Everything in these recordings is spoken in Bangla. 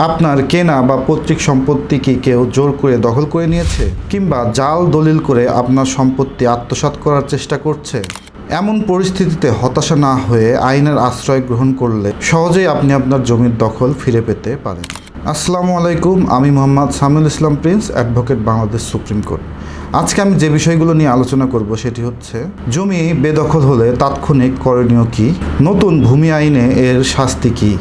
আপনার কেনা বা পৈতৃক সম্পত্তি কি কেউ জোর করে দখল করে নিয়েছে, কিংবা জাল দলিল করে আপনার সম্পত্তি আত্মসাৎ করার চেষ্টা করছে? এমন পরিস্থিতিতে হতাশা না হয়ে আইনের আশ্রয় গ্রহণ করলে সহজেই আপনি আপনার জমির দখল ফিরে পেতে পারেন। আসসালামু আলাইকুম, আমি Mohammad Samiul Islam Prince, advocate, Bangladesh supreme court. আজকে আমি যে বিষয়গুলো নিয়ে আলোচনা করব সেটি হচ্ছে জমি বেদখল হলে তাৎক্ষণিক করণীয় কী, নতুন ভূমি আইনে এর শাস্তি কী,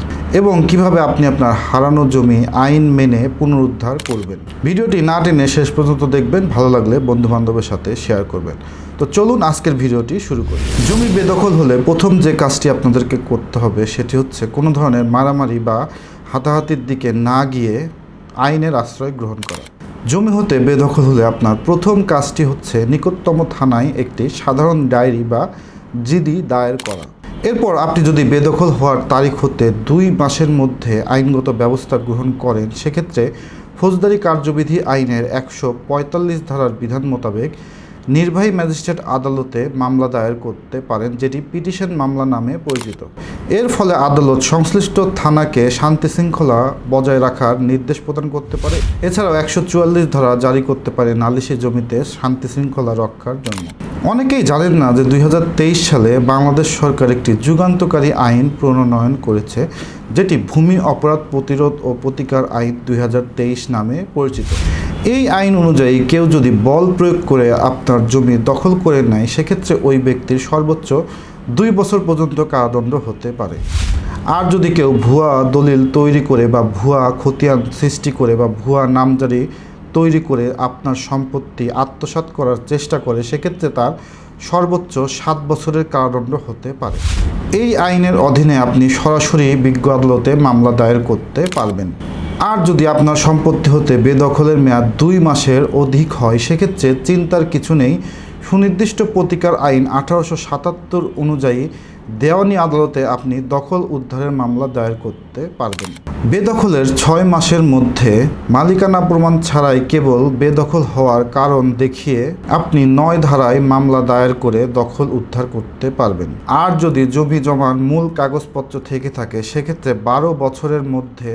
এবং কিভাবে আপনি আপনার হারানো জমি আইন মেনে পুনরুদ্ধার করবেন। ভিডিওটি না টেনে শেষ পর্যন্ত দেখবেন, ভালো লাগলে বন্ধুবান্ধবের সাথে শেয়ার করবেন। তো চলুন আজকের ভিডিওটি শুরু করি। জমি বেদখল হলে প্রথম যে কাজটি আপনাদেরকে করতে হবে সেটি হচ্ছে কোনো ধরনের মারামারি বা হাতাহাতির দিকে না গিয়ে আইনের আশ্রয় গ্রহণ করা। জমি হতে বেদখল হলে আপনার প্রথম কাজটি হচ্ছে নিকটতম থানায় একটি সাধারণ ডায়েরি বা জিডি দায়ের করা। এরপর আপনি যদি বেদখল হওয়ার তারিখ হতে 2 মাসের মধ্যে আইনগত ব্যবস্থা গ্রহণ করেন, সেক্ষেত্রে ফৌজদারি কার্যবিধি আইনের 145 ধারার বিধান মোতাবেক নির্বাহী ম্যাজিস্ট্রেট আদালতে মামলা দায়ের করতে পারেন, যেটি পিটিশন মামলা নামে পরিচিত। এর ফলে আদালত সংশ্লিষ্ট থানাকে শান্তি শৃঙ্খলা বজায় রাখার নির্দেশ প্রদান করতে পারে। এছাড়াও 144 ধারা জারি করতে পারে নালিশি জমিতে শান্তি শৃঙ্খলা রক্ষার জন্য। অনেকেই জানেন না যে 2023 সালে বাংলাদেশ সরকার একটি যুগান্তকারী আইন প্রণয়ন করেছে, যেটি ভূমি অপরাধ প্রতিরোধ ও প্রতিকার আইন 2023 নামে পরিচিত। এই আইন অনুযায়ী কেউ যদি বল প্রয়োগ করে আপনার জমি দখল করে নেয়, সেক্ষেত্রে ওই ব্যক্তির সর্বোচ্চ 2 বছর পর্যন্ত কারাদণ্ড হতে পারে। আর যদি কেউ ভুয়া দলিল তৈরি করে বা ভুয়া খতিয়ান সৃষ্টি করে বা ভুয়া নামজারি তৈরি করে আপনার সম্পত্তি আত্মসাৎ করার চেষ্টা করে, সেক্ষেত্রে তার সর্বোচ্চ 7 বছরের কারাদণ্ড হতে পারে। এই আইনের অধীনে আপনি সরাসরি বিজ্ঞ আদালতে মামলা দায়ের করতে পারবেন। আর যদি আপনার সম্পত্তি হতে বেদখলের মেয়াদ 2 মাসের অধিক হয়, সেক্ষেত্রে চিন্তার কিছু নেই। সুনির্দিষ্ট প্রতিকার আইন 1877 অনুযায়ী দেওয়ানি আদালতে আপনি দখল উদ্ধারের মামলা দায়ের করতে পারবেন। বেদখলের 6 মাসের মধ্যে মালিকানা প্রমাণ ছাড়াই কেবল বেদখল হওয়ার কারণ দেখিয়ে আপনি 9 ধারায় মামলা দায়ের করে দখল উদ্ধার করতে পারবেন। আর যদি জমি জমার মূল কাগজপত্র থেকে থাকে, সেক্ষেত্রে 12 বছরের মধ্যে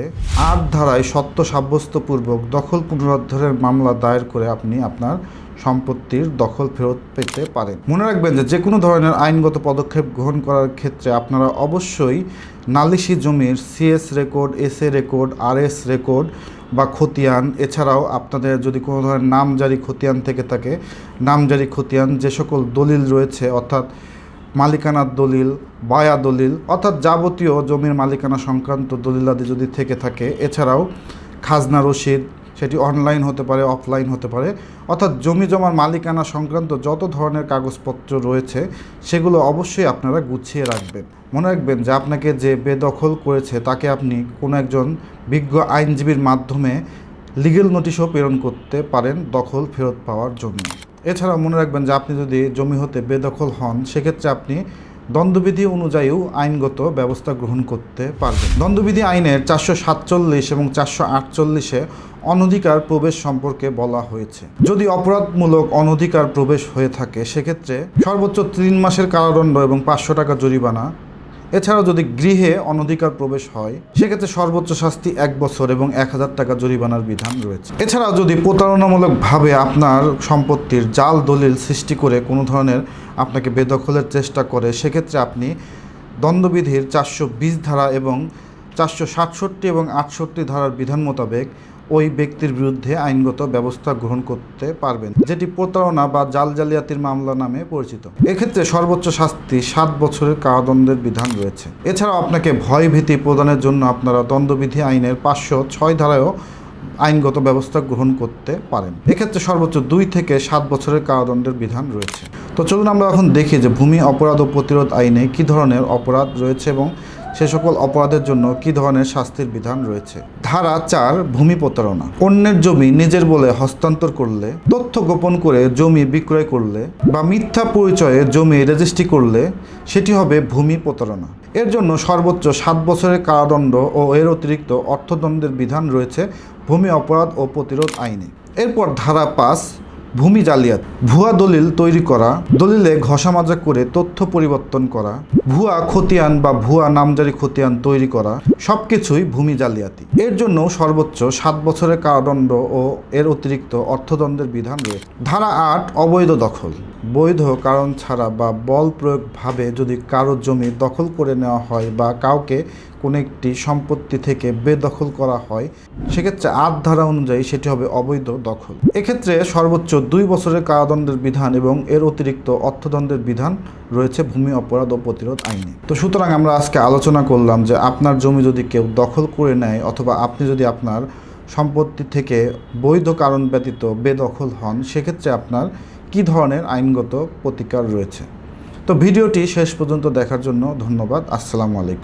8 ধারায় সত্য সাব্যস্তপূর্বক দখল পুনরুদ্ধারের মামলা দায়ের করে আপনি আপনার সম্পত্তির দখল ফেরত পেতে পারেন। মনে রাখবেন যে কোনো ধরনের আইনগত পদক্ষেপ গ্রহণ করার ক্ষেত্রে আপনারা অবশ্যই নালিশি জমির CS record, SA record, RS record বা খতিয়ান, এছাড়াও আপনাদের যদি কোনো ধরনের নামজারি খতিয়ান থেকে থাকে, নামজারি খতিয়ান, যে সকল দলিল রয়েছে অর্থাৎ মালিকানার দলিল, বায়া দলিল, অর্থাৎ যাবতীয় জমির মালিকানা সংক্রান্ত দলিলাদি যদি থেকে থাকে, এছাড়াও খাজনা রসিদ, সেটি অনলাইন হতে পারে, অফলাইন হতে পারে, অর্থাৎ জমি জমার মালিকানা সংক্রান্ত যত ধরনের কাগজপত্র রয়েছে সেগুলো অবশ্যই আপনারা গুছিয়ে রাখবেন। মনে রাখবেন যে আপনাকে যে বেদখল করেছে তাকে আপনি কোনো একজন বিজ্ঞ আইনজীবীর মাধ্যমে লিগ্যাল নোটিশও প্রেরণ করতে পারেন দখল ফেরত পাওয়ার জন্য। এছাড়াও মনে রাখবেন যে আপনি যদি জমি হতে বেদখল হন, সেক্ষেত্রে আপনি দণ্ডবিধি অনুযায়ীও আইনগত ব্যবস্থা গ্রহণ করতে পারবেন। দণ্ডবিধি আইনের 447 এবং 448-এ অনধিকার প্রবেশ সম্পর্কে বলা হয়েছে। যদি অপরাধমূলক অনধিকার প্রবেশ হয়ে থাকে, সেক্ষেত্রে সর্বোচ্চ 3 মাসের কারাদণ্ড এবং 500 টাকা জরিমানা। এছাড়াও যদি গৃহে অনধিকার প্রবেশ হয়, সেক্ষেত্রে সর্বোচ্চ শাস্তি 1 বছর এবং 1000 টাকা জরিমানার বিধান রয়েছে। এছাড়াও যদি প্রতারণামূলকভাবে আপনার সম্পত্তির জাল দলিল সৃষ্টি করে কোনো ধরনের আপনাকে বেদখলের চেষ্টা করে, সেক্ষেত্রে আপনি দণ্ডবিধির 420 ধারা এবং 467 এবং 68 ধারার বিধান মোতাবেক ওই ব্যক্তির বিরুদ্ধে আইনগত ব্যবস্থা গ্রহণ করতে পারবেন, যেটি প্রতারণা বা জাল জালিয়াতির মামলা নামে পরিচিত। এক্ষেত্রে সর্বোচ্চ শাস্তি 7 বছরের কারাদণ্ডের বিধান রয়েছে। এছাড়াও আপনাকে ভয়ভীতি প্রদানের জন্য আপনারা দণ্ডবিধি আইনের 506 ধারায়ও আইনগত ব্যবস্থা গ্রহণ করতে পারেন। এক্ষেত্রে সর্বোচ্চ 2 থেকে 7 বছরের কারাদণ্ডের বিধান রয়েছে। তো চলুন আমরা এখন দেখি যে ভূমি অপরাধ ও প্রতিরোধ আইনে কী ধরনের অপরাধ রয়েছে এবং সে সকল অপরাধের জন্য কী ধরনের শাস্তির বিধান রয়েছে। ধারা 4, ভূমি প্রতারণা। অন্যের জমি নিজের বলে হস্তান্তর করলে, তথ্য গোপন করে জমি বিক্রয় করলে বা মিথ্যা পরিচয়ে জমি রেজিস্ট্রি করলে সেটি হবে ভূমি প্রতারণা। এর জন্য সর্বোচ্চ 7 বছরের কারাদণ্ড ও এর অতিরিক্ত অর্থদণ্ডের বিধান রয়েছে ভূমি অপরাধ ও প্রতিরোধ আইনে। এরপর ধারা 5, ভূমি জালিয়াতি, ভুয়া দলিল তৈরি করা, দলিলে ঘষামাজা করে তথ্য পরিবর্তন করা, ভুয়া খতিয়ান বা ভুয়া নামজারি খতিয়ান তৈরি করা, সবকিছুই ভূমি জালিয়াতি। এর জন্য সর্বোচ্চ 7 বছরের কারাদণ্ড ও এর অতিরিক্ত অর্থদণ্ডের বিধান রয়েছে। ধারা 8 অবৈধ দখল। বৈধ কারণ ছাড়া বা বল প্রয়োগভাবে যদি কারো জমি দখল করে নেওয়া হয় বা কাউকে কোনো একটি সম্পত্তি থেকে বেদখল করা হয়, সেক্ষেত্রে 8 ধারা অনুযায়ী সেটি হবে অবৈধ দখল। এক্ষেত্রে সর্বোচ্চ 2 বছরের কারাদণ্ডের বিধান এবং এর অতিরিক্ত অর্থদণ্ডের বিধান রয়েছে ভূমি অপরাধ ও প্রতিরোধ আইনে। তো সুতরাং আমরা আজকে আলোচনা করলাম যে আপনার জমি যদি কেউ দখল করে নেয় অথবা আপনি যদি আপনার সম্পত্তি থেকে বৈধ কারণ ব্যতীত বেদখল হন, সেক্ষেত্রে আপনার কী ধরনের আইনগত প্রতিকার রয়েছে। তো ভিডিওটি শেষ পর্যন্ত দেখার জন্য ধন্যবাদ। আসসালামু আলাইকুম।